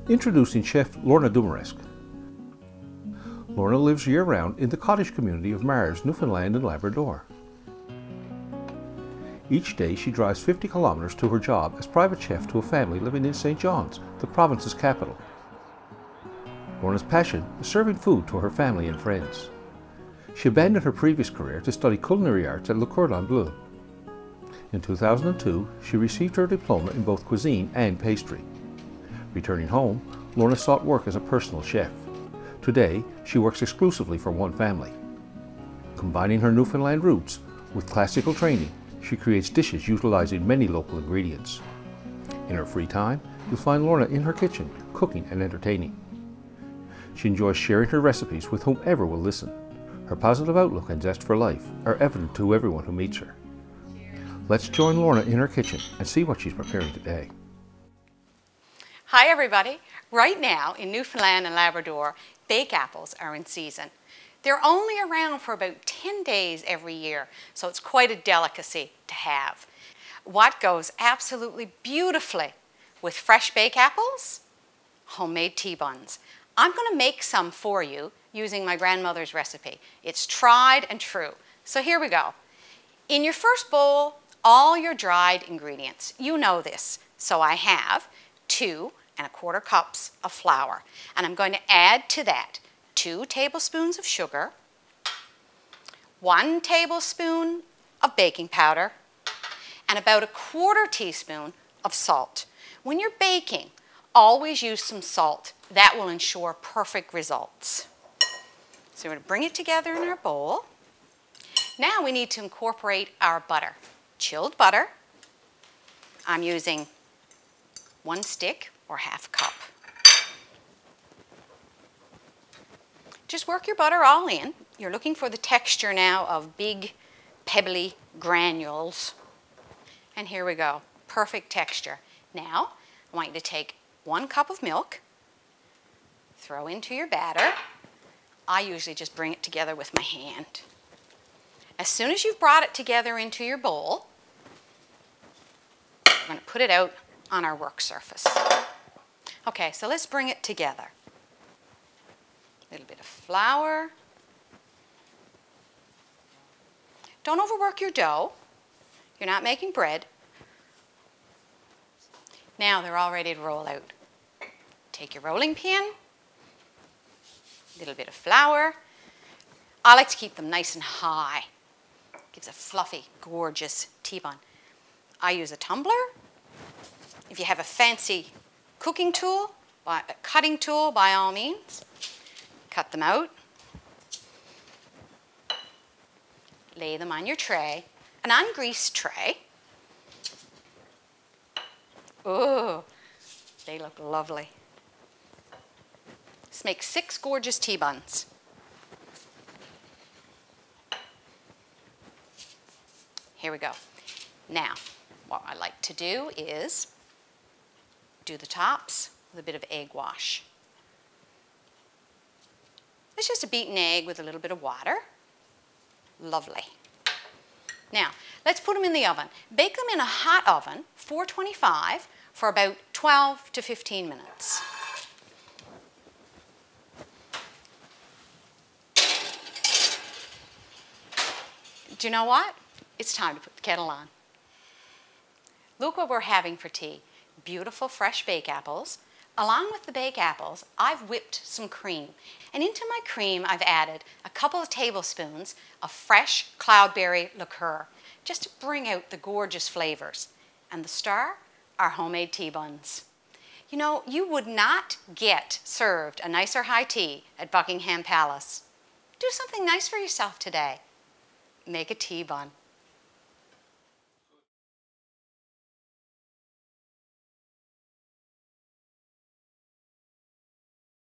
Introducing Chef Lorna Dumaresque. Lorna lives year-round in the cottage community of Mars, Newfoundland and Labrador. Each day she drives 50 kilometers to her job as private chef to a family living in St. John's, the province's capital. Lorna's passion is serving food to her family and friends. She abandoned her previous career to study culinary arts at Le Cordon Bleu. In 2002, she received her diploma in both cuisine and pastry. Returning home, Lorna sought work as a personal chef. Today, she works exclusively for one family. Combining her Newfoundland roots with classical training, she creates dishes utilizing many local ingredients. In her free time, you'll find Lorna in her kitchen, cooking and entertaining. She enjoys sharing her recipes with whomever will listen. Her positive outlook and zest for life are evident to everyone who meets her. Let's join Lorna in her kitchen and see what she's preparing today. Hi everybody! Right now in Newfoundland and Labrador, bake apples are in season. They're only around for about 10 days every year, so it's quite a delicacy to have. What goes absolutely beautifully with fresh bake apples? Homemade tea buns. I'm going to make some for you using my grandmother's recipe. It's tried and true. So here we go. In your first bowl, all your dried ingredients. You know this. So I have 2¼ cups of flour. And I'm going to add to that 2 tablespoons of sugar, 1 tablespoon of baking powder, and about 1/4 teaspoon of salt. When you're baking, always use some salt. That will ensure perfect results. So we're going to bring it together in our bowl. Now we need to incorporate our butter. Chilled butter. I'm using 1 stick or ½ cup. Just work your butter all in. You're looking for the texture now of big, pebbly granules. And here we go. Perfect texture. Now, I want you to take 1 cup of milk, throw into your batter. I usually just bring it together with my hand. As soon as you've brought it together into your bowl, we're going to put it out on our work surface. Okay, so let's bring it together. A little bit of flour. Don't overwork your dough. You're not making bread. Now they're all ready to roll out. Take your rolling pin, a little bit of flour. I like to keep them nice and high. Gives a fluffy, gorgeous tea bun. I use a tumbler. If you have a fancy cooking tool, a cutting tool, by all means, cut them out. Lay them on your tray, an ungreased tray. Ooh, they look lovely. Let's make 6 gorgeous tea buns. Here we go. Now, what I like to do is do the tops with a bit of egg wash. It's just a beaten egg with a little bit of water. Lovely. Now, let's put them in the oven. Bake them in a hot oven, 425, for about 12 to 15 minutes. Do you know what? It's time to put the kettle on. Look what we're having for tea. Beautiful fresh bake apples. Along with the bake apples, I've whipped some cream. And into my cream, I've added a couple of tablespoons of fresh cloudberry liqueur, just to bring out the gorgeous flavors. And the star, our homemade tea buns. You know, you would not get served a nicer high tea at Buckingham Palace. Do something nice for yourself today. Make a tea bun.